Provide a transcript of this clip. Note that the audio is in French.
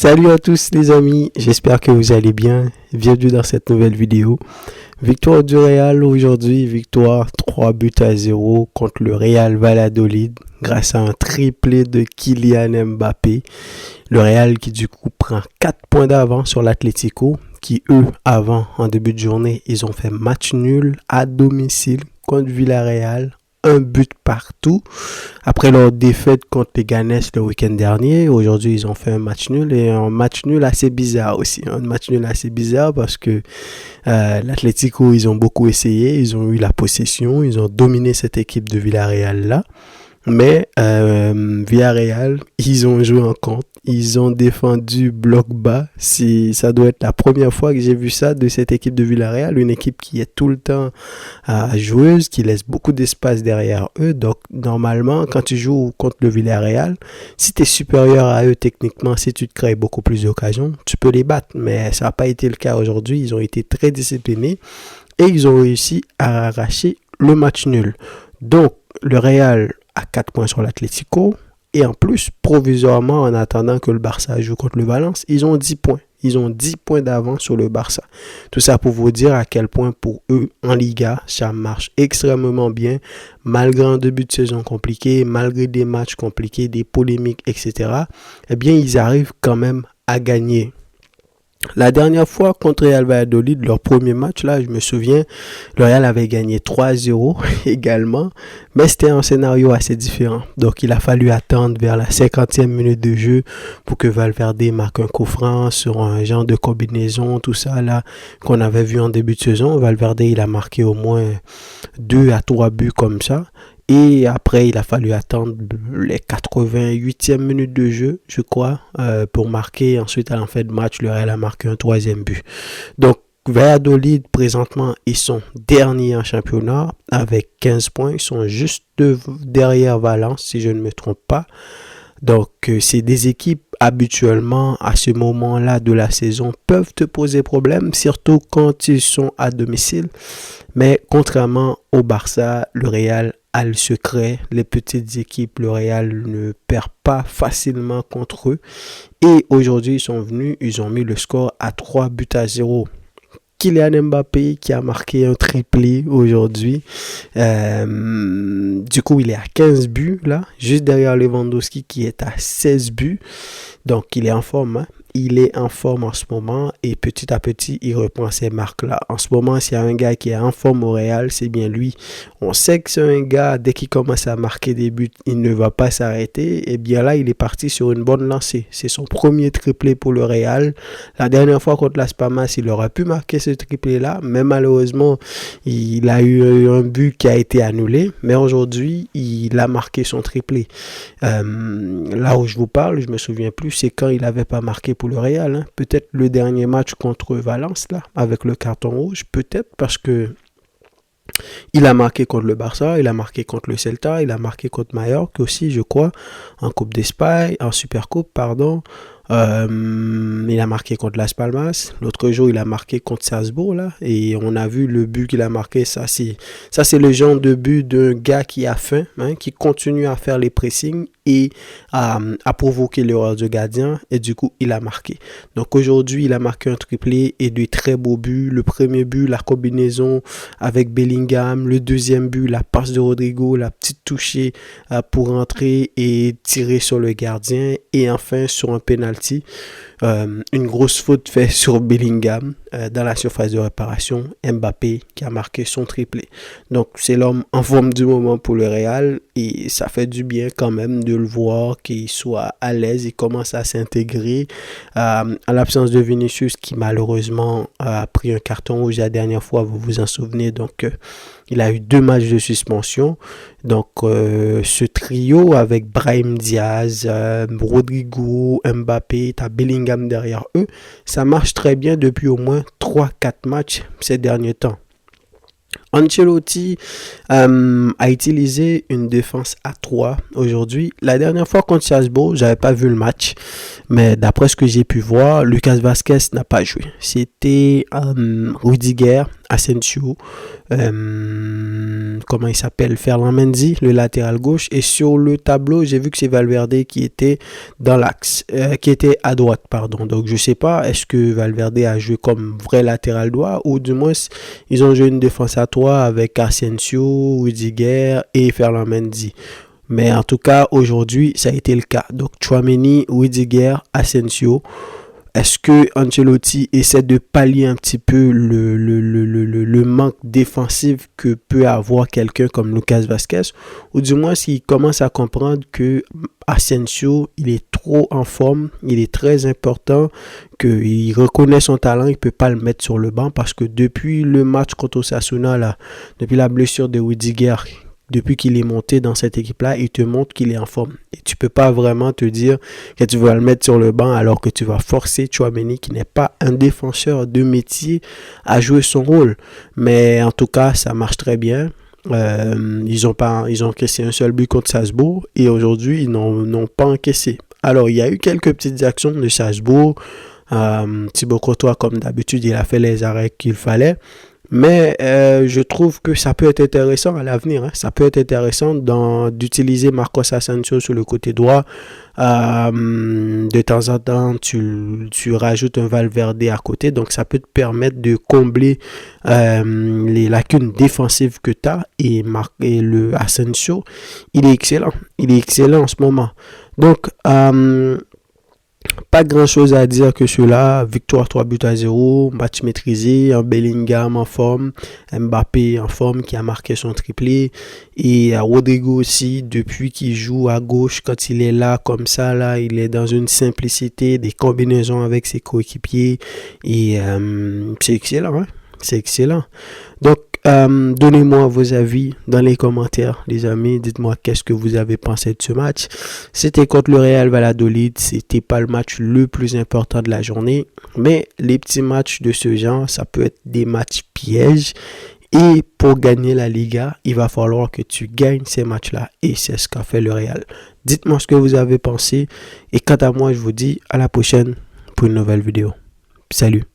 Salut à tous les amis, j'espère que vous allez bien. Bienvenue dans cette nouvelle vidéo. Victoire du Real aujourd'hui, victoire 3-0 contre le Real Valladolid grâce à un triplé de Kylian Mbappé. Le Real qui du coup prend 4 points d'avance sur l'Atlético qui eux avant en début de journée ils ont fait match nul à domicile contre Villarreal. Un but partout. Après leur défaite contre les Ganes le week-end dernier, aujourd'hui ils ont fait un match nul et un match nul assez bizarre aussi. Un match nul assez bizarre parce que l'Atlético ils ont beaucoup essayé, ils ont eu la possession, ils ont dominé cette équipe de Villarreal là. Mais Villarreal, ils ont joué en contre, ils ont défendu bloc bas. Ça doit être la première fois que j'ai vu ça de cette équipe de Villarreal, une équipe qui est tout le temps joueuse, qui laisse beaucoup d'espace derrière eux. Donc normalement, quand tu joues contre le Villarreal, si tu es supérieur à eux techniquement, si tu te crées beaucoup plus d'occasions, tu peux les battre. Mais ça n'a pas été le cas aujourd'hui, ils ont été très disciplinés et ils ont réussi à arracher le match nul. Donc le Real à 4 points sur l'Atlético et en plus provisoirement en attendant que le Barça joue contre le Valence, ils ont 10 points. Ils ont 10 points d'avance sur le Barça. Tout ça pour vous dire à quel point pour eux en Liga, ça marche extrêmement bien malgré un début de saison compliqué, malgré des matchs compliqués, des polémiques, etc. Eh bien, ils arrivent quand même à gagner. La dernière fois contre Real Valladolid, leur premier match, là, je me souviens, le Real avait gagné 3-0 également, mais c'était un scénario assez différent. Donc, il a fallu attendre vers la 50e minute de jeu pour que Valverde marque un coup franc sur un genre de combinaison, tout ça, là, qu'on avait vu en début de saison. Valverde, il a marqué au moins 2 à 3 buts comme ça. Et après, il a fallu attendre les 88e minutes de jeu, je crois, pour marquer. Ensuite, à la fin de match, le Real a marqué un 3e but. Donc, Valladolid, présentement, ils sont derniers en championnat avec 15 points. Ils sont juste derrière Valence, si je ne me trompe pas. Donc, c'est des équipes habituellement, à ce moment-là de la saison, peuvent te poser problème, surtout quand ils sont à domicile. Mais contrairement au Barça, le Real a le secret. Les petites équipes, le Real ne perd pas facilement contre eux. Et aujourd'hui, ils sont venus, ils ont mis le score à 3-0. Kylian Mbappé qui a marqué un triplé aujourd'hui. Du coup, il est à 15 buts là, juste derrière Lewandowski qui est à 16 buts. Donc, il est en forme. Hein? Il est en forme en ce moment et petit à petit, il reprend ses marques-là. En ce moment, s'il y a un gars qui est en forme au Real, c'est bien lui. On sait que c'est un gars, dès qu'il commence à marquer des buts, il ne va pas s'arrêter. Et bien là, il est parti sur une bonne lancée. C'est son premier triplé pour le Real. La dernière fois contre Las Palmas, il aurait pu marquer ce triplé-là, mais malheureusement, il a eu un but qui a été annulé. Mais aujourd'hui, il a marqué son triplé. Là où je vous parle, je me souviens plus, c'est quand il n'avait pas marqué pour le Real, hein. Peut-être le dernier match contre Valence là, avec le carton rouge, peut-être parce que il a marqué contre le Barça, il a marqué contre le Celta, il a marqué contre Mallorca aussi, je crois, en Coupe d'Espagne, en Supercoupe, pardon. Il a marqué contre Las Palmas. L'autre jour, il a marqué contre Salzbourg là, et on a vu le but qu'il a marqué. Ça c'est le genre de but d'un gars qui a faim, hein, qui continue à faire les pressings et à provoquer l'erreur du gardien. Et du coup, il a marqué. Donc aujourd'hui, il a marqué un triplé et de très beaux buts. Le premier but, la combinaison avec Bellingham. Le deuxième but, la passe de Rodrigo, la petite touchée pour rentrer et tirer sur le gardien. Et enfin, sur un penalty. Une grosse faute faite sur Bellingham dans la surface de réparation. Mbappé qui a marqué son triplé. Donc c'est l'homme en forme du moment pour le Real et ça fait du bien quand même de le voir qu'il soit à l'aise, il commence à s'intégrer à l'absence de Vinicius qui malheureusement a pris un carton rouge la dernière fois, vous vous en souvenez. Donc il a eu 2 matchs de suspension. Donc ce trio avec Brahim Diaz, Rodrigo, Mbappé, t'as Bellingham derrière eux, ça marche très bien depuis au moins 3-4 matchs ces derniers temps. Ancelotti a utilisé une défense à 3 aujourd'hui. La dernière fois contre Salzbourg, j'avais pas vu le match, mais d'après ce que j'ai pu voir, Lucas Vazquez n'a pas joué. C'était Rudiger, Asensio, comment il s'appelle, Ferland Mendy, le latéral gauche. Et sur le tableau, j'ai vu que c'est Valverde qui était dans l'axe, qui était à droite, pardon. Donc je sais pas, est-ce que Valverde a joué comme vrai latéral droit ou du moins ils ont joué une défense à 3 avec Asensio, Rudiger et Ferland Mendy. Mais en tout cas, aujourd'hui, ça a été le cas. Donc Tchouaméni, Rudiger, Asensio. Est-ce que Ancelotti essaie de pallier un petit peu le manque défensif que peut avoir quelqu'un comme Lucas Vazquez, ou du moins s'il commence à comprendre que Asensio, il est trop en forme, il est très important, qu'il reconnaît son talent, il ne peut pas le mettre sur le banc parce que depuis le match contre Osasuna, là, depuis la blessure de Rudiger, depuis qu'il est monté dans cette équipe-là, il te montre qu'il est en forme. Et tu peux pas vraiment te dire que tu vas le mettre sur le banc alors que tu vas forcer Tchouaméni, qui n'est pas un défenseur de métier, à jouer son rôle. Mais en tout cas, ça marche très bien. Ils ont encaissé un seul but contre Salzbourg et aujourd'hui, ils n'ont pas encaissé. Alors, il y a eu quelques petites actions de Salzbourg. Thibaut Courtois, comme d'habitude, il a fait les arrêts qu'il fallait. Mais je trouve que ça peut être intéressant à l'avenir. Ça peut être intéressant d'utiliser Marcos Asensio sur le côté droit. De temps en temps, tu rajoutes un Valverde à côté. Donc, ça peut te permettre de combler les lacunes défensives que tu as. Et le Asensio, il est excellent. Il est excellent en ce moment. Donc, pas grand chose à dire que cela. Victoire 3-0, match maîtrisé, un Bellingham en forme, Mbappé en forme qui a marqué son triplé et Rodrigo aussi, depuis qu'il joue à gauche, quand il est là comme ça, là, il est dans une simplicité, des combinaisons avec ses coéquipiers et c'est excellent, hein? C'est excellent. Donc, donnez-moi vos avis dans les commentaires, les amis. Dites-moi qu'est-ce que vous avez pensé de ce match. C'était contre le Real Valladolid. C'était pas le match le plus important de la journée. Mais les petits matchs de ce genre, ça peut être des matchs pièges. Et pour gagner la Liga, il va falloir que tu gagnes ces matchs-là. Et c'est ce qu'a fait le Real. Dites-moi ce que vous avez pensé. Et quant à moi, je vous dis à la prochaine pour une nouvelle vidéo. Salut!